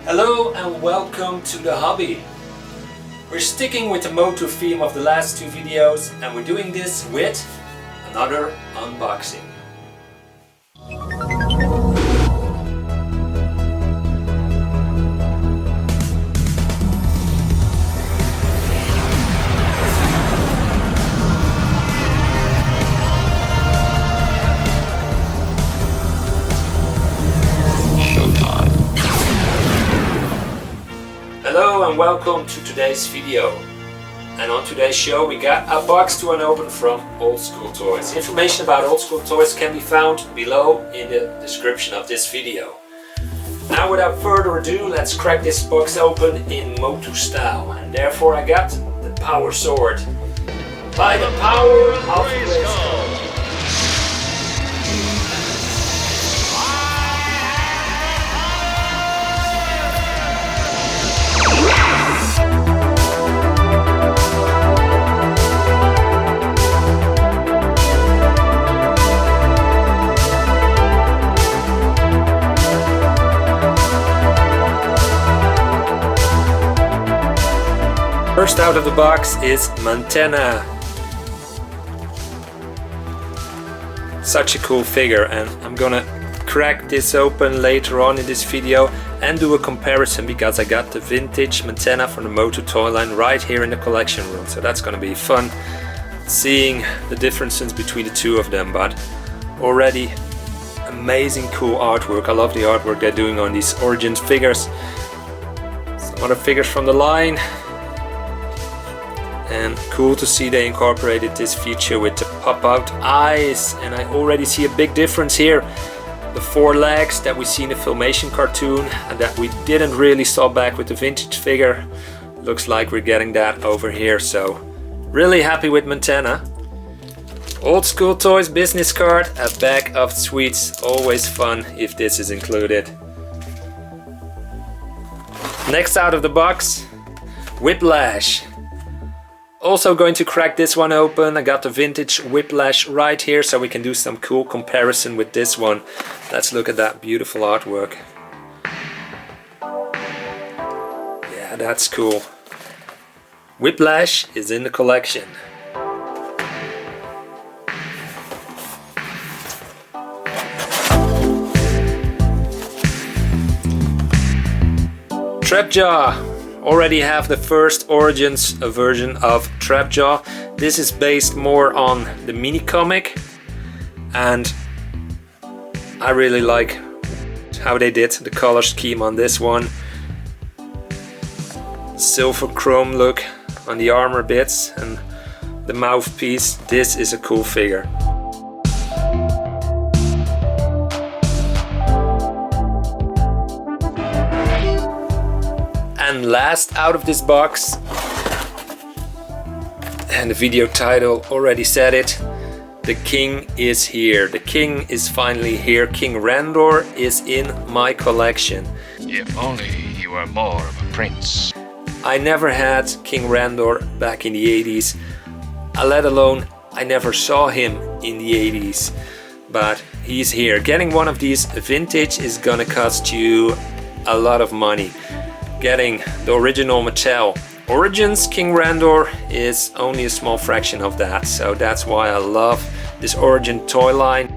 Hello and welcome to the hobby. We're sticking with the MOTU theme of the last two videos and we're doing this with another unboxing. Hello and welcome to today's video. And on today's show we got a box to unopen from Old School Toys. Information about Old School Toys can be found below in the description of this video. Now without further ado, let's crack this box open in MOTU style. And therefore I got the Power Sword. By the power of Grayskull. First out of the box is Montana. Such a cool figure, and I'm gonna crack this open later on in this video and do a comparison because I got the vintage Montana from the MOTU toy line right here in the collection room. So that's gonna be fun seeing the differences between the two of them, but already amazing cool artwork. I love the artwork they're doing on these Origins figures. Some other figures from the line. And cool to see they incorporated this feature with the pop-out eyes, and I already see a big difference here. The four legs that we see in the Filmation cartoon and that we didn't really saw back with the vintage figure. Looks like we're getting that over here, so really happy with Montana. Old School Toys business card, a bag of sweets, always fun if this is included. Next out of the box, Whiplash. Also going to crack this one open. I got the vintage Whiplash right here so we can do some cool comparison with this one. Let's look at that beautiful artwork. Yeah, that's cool. Whiplash is in the collection. Trapjaw. Already have the first Origins version of Trapjaw. This is based more on the mini comic, and I really like how they did the color scheme on this one. Silver chrome look on the armor bits and the mouthpiece. This is a cool figure. And last out of this box, and the video title already said it, the king is here. The king is finally here. King Randor is in my collection. If only you were more of a prince. I never had King Randor back in the 80s, let alone I never saw him in the 80s, but he's here. Getting one of these vintage is gonna cost you a lot of money. Getting the original Mattel Origins King Randor is only a small fraction of that, so that's why I love this Origin toy line.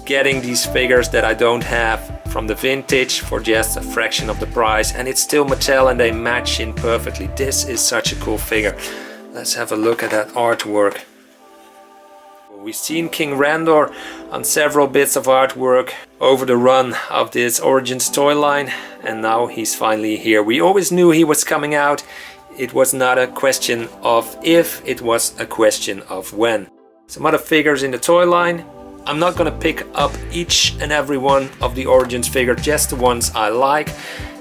Getting these figures that I don't have from the vintage for just a fraction of the price, and it's still Mattel and they match in perfectly. This is such a cool figure. Let's have a look at that artwork. We've seen King Randor on several bits of artwork over the run of this Origins toy line, and now he's finally here. We always knew he was coming out. It was not a question of if, it was a question of when. Some other figures in the toy line. I'm not gonna pick up each and every one of the Origins figure, just the ones I like,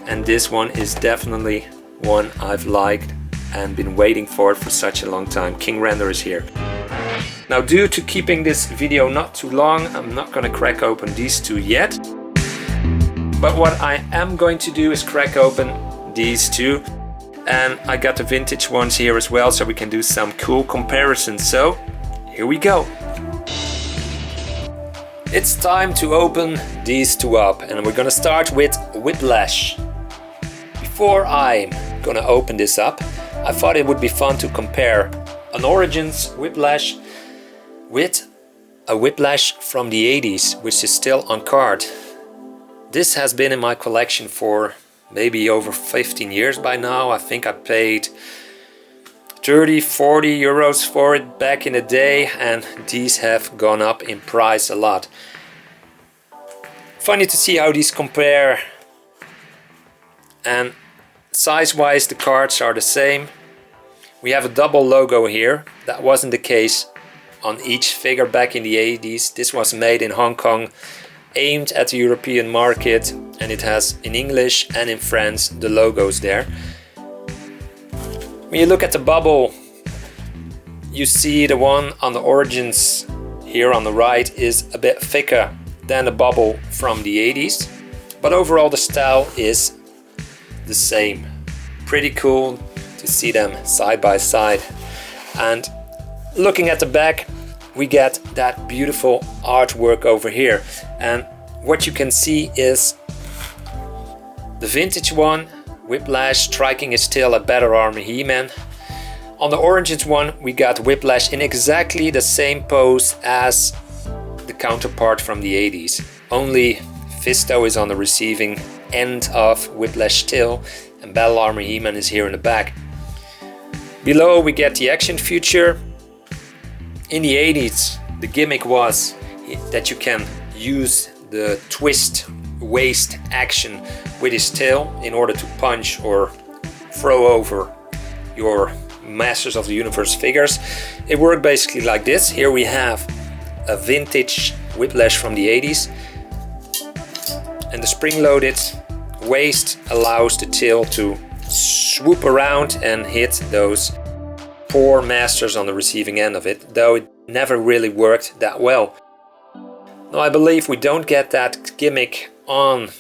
and this one is definitely one I've liked and been waiting for such a long time. King Randor is here. Now, due to keeping this video not too long, I'm not gonna crack open these two yet. But what I am going to do is crack open these two. And I got the vintage ones here as well, so we can do some cool comparisons. So, here we go. It's time to open these two up, and we're gonna start with Whiplash. before I'm gonna open this up, I thought it would be fun to compare an Origins Whiplash with a Whiplash from the 80s, which is still on card. This has been in my collection for maybe over 15 years by now. I think I paid 30-40 euros for it back in the day, and these have gone up in price a lot. Funny to see how these compare, and size wise the cards are the same. We have a double logo here. That wasn't the case on each figure back in the 80s. This was made in Hong Kong, aimed at the European market, and it has in English and in French the logos there. When you look at the bubble, you see the one on the Origins here on the right is a bit thicker than the bubble from the 80s, but overall the style is the same. Pretty cool to see them side by side. And looking at the back, we get that beautiful artwork over here, and what you can see is the vintage one, Whiplash striking his tail at Battle Armor He-Man. On the Origins one we got Whiplash in exactly the same pose as the counterpart from the 80s, only Fisto is on the receiving end of Whiplash tail and Battle Armor He-Man is here in the back. Below we get the action feature. In the 80s the gimmick was that you can use the twist waist action with his tail in order to punch or throw over your Masters of the Universe figures. It worked basically like this. Here we have a vintage Whiplash from the 80s, and the spring-loaded waist allows the tail to swoop around and hit those poor Masters on the receiving end of it, though it never really worked that well. Now I believe we don't get that gimmick on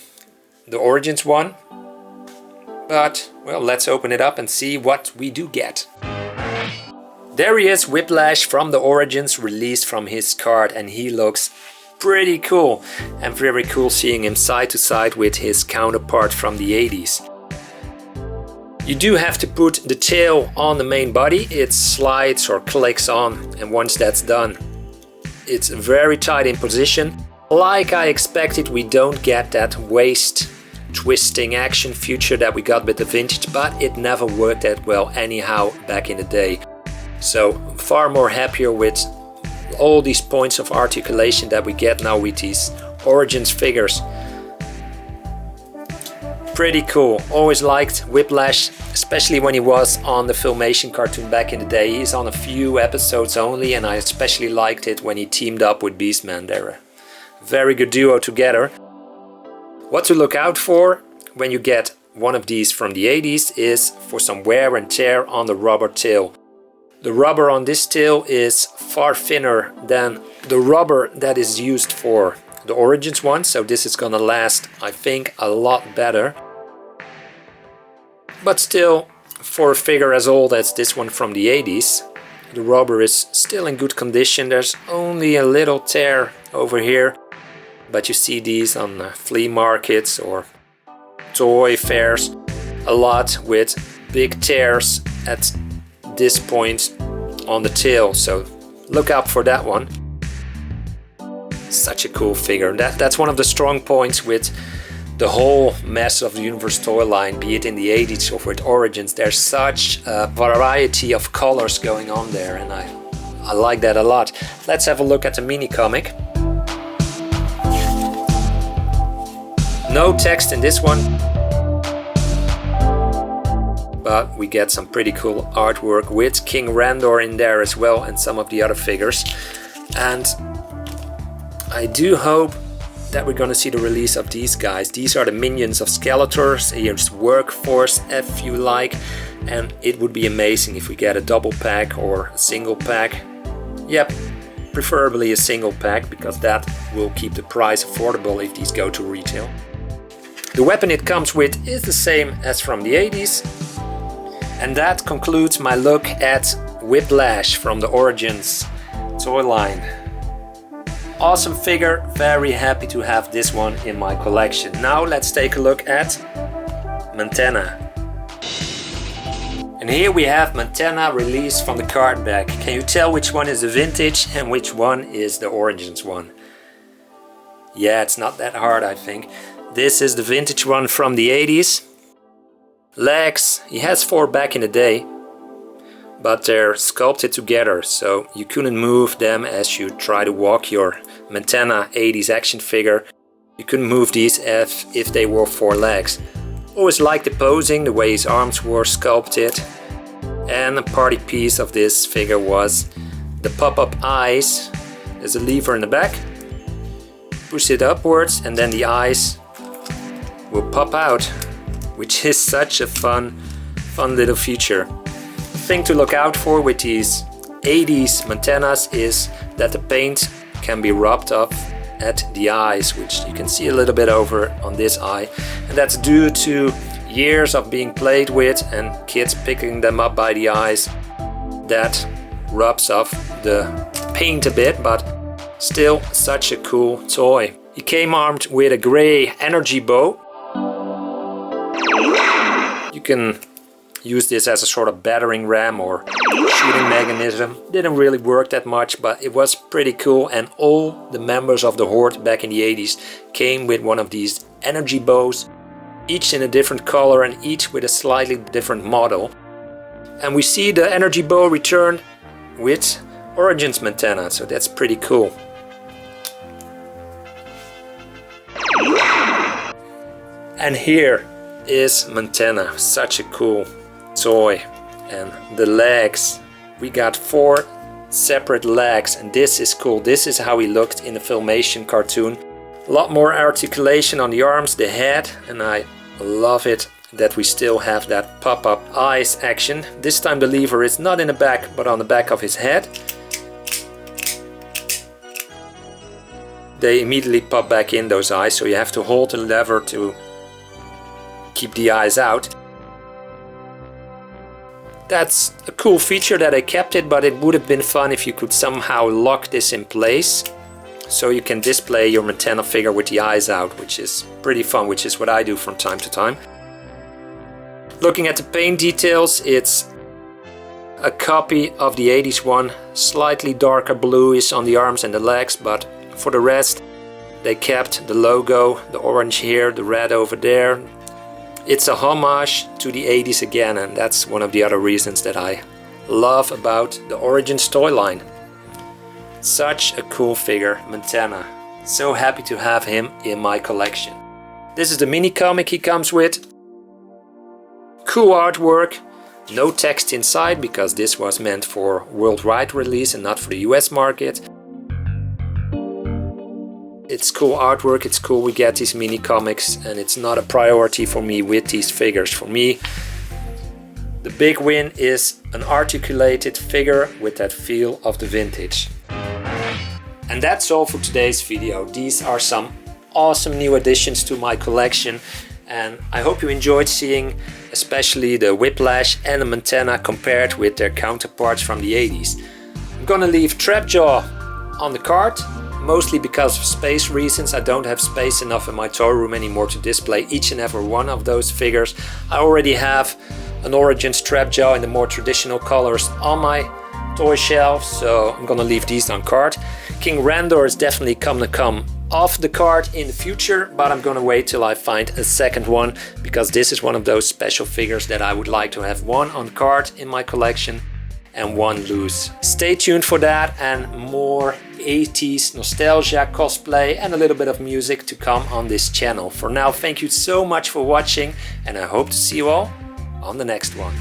the Origins one, but well, let's open it up and see what we do get. There he is, Whiplash from the Origins, released from his card, and he looks pretty cool, and very cool seeing him side to side with his counterpart from the 80s. You do have to put the tail on the main body. It slides or clicks on, and once that's done, it's very tight in position. Like I expected, we don't get that waist twisting action feature that we got with the vintage, but it never worked that well anyhow back in the day. So far more happier with all these points of articulation that we get now with these Origins figures. Pretty cool. Always liked Whiplash, especially when he was on the Filmation cartoon back in the day. He's on a few episodes only, and I especially liked it when he teamed up with Beastman. They're a very good duo together. What to look out for when you get one of these from the 80s is for some wear and tear on the rubber tail. The rubber on this tail is far thinner than the rubber that is used for the Origins one, so this is gonna last, I think, a lot better. But still, for a figure as old as this one from the 80s, the rubber is still in good condition. There's only a little tear over here, but you see these on flea markets or toy fairs a lot with big tears at this point on the tail, so look out for that one. Such a cool figure. That's one of the strong points with the whole Masters of the Universe toy line, be it in the 80s or with Origins. There's such a variety of colors going on there, and I like that a lot. Let's have a look at the mini comic. No text in this one, but we get some pretty cool artwork with King Randor in there as well, and some of the other figures. And I do hope that we're gonna see the release of these guys. These are the minions of Skeletor's. Here's Workforce, if you like, and it would be amazing if we get a double pack or a single pack. Yep, preferably a single pack, because that will keep the price affordable if these go to retail. The weapon it comes with is the same as from the 80s. And that concludes my look at Whiplash from the Origins toy line. Awesome figure, very happy to have this one in my collection. Now let's take a look at Montana. And here we have Montana released from the card back. Can you tell which one is the vintage and which one is the Origins one? Yeah, it's not that hard, I think. This is the vintage one from the 80s. Legs, he has 4 back in the day, but they're sculpted together, so you couldn't move them as you try to walk your Montana 80s action figure. You couldn't move these if they were 4 legs. Always liked the posing, the way his arms were sculpted. And a party piece of this figure was the pop-up eyes. There's a lever in the back. Push it upwards and then the eyes will pop out, which is such a fun little feature. The thing to look out for with these 80s Montanas is that the paint can be rubbed off at the eyes, which you can see a little bit over on this eye, and that's due to years of being played with and kids picking them up by the eyes. That rubs off the paint a bit, but still such a cool toy. He came armed with a gray energy bow. You can use this as a sort of battering ram or shooting mechanism. Didn't really work that much, but it was pretty cool, and all the members of the Horde back in the 80s came with one of these energy bows, each in a different color and each with a slightly different model. And we see the energy bow returned with Origins Montana, so that's pretty cool. And here is Montana, such a cool toy. And the legs, we got 4 separate legs, and this is cool. This is how he looked in the Filmation cartoon. A lot more articulation on the arms, the head, and I love it that we still have that pop-up eyes action. This time the lever is not in the back but on the back of his head. They immediately pop back in, those eyes, so you have to hold the lever to keep the eyes out. That's a cool feature that I kept it, but it would have been fun if you could somehow lock this in place so you can display your Montana figure with the eyes out, which is pretty fun, which is what I do from time to time. Looking at the paint details, it's a copy of the 80s one, slightly darker bluish on the arms and the legs, but for the rest they kept the logo, the orange here, the red over there. It's a homage to the 80s again, and that's one of the other reasons that I love about the Origins toy line. Such a cool figure, Montana. So happy to have him in my collection. This is the mini comic he comes with. Cool artwork, no text inside because this was meant for worldwide release and not for the US market. It's cool artwork, it's cool we get these mini comics, and it's not a priority for me with these figures. For me, the big win is an articulated figure with that feel of the vintage. And that's all for today's video. These are some awesome new additions to my collection, and I hope you enjoyed seeing especially the Whiplash and the Montana compared with their counterparts from the 80s. I'm gonna leave Trapjaw on the card, mostly because of space reasons. I don't have space enough in my toy room anymore to display each and every one of those figures. I already have an Origins Trapjaw in the more traditional colors on my toy shelf, so I'm gonna leave these on card. King Randor is definitely gonna come off the card in the future, but I'm gonna wait till I find a second one, because this is one of those special figures that I would like to have one on card in my collection and one loose. Stay tuned for that and more 80s nostalgia, cosplay and a little bit of music to come on this channel. For now, thank you so much for watching, and I hope to see you all on the next one.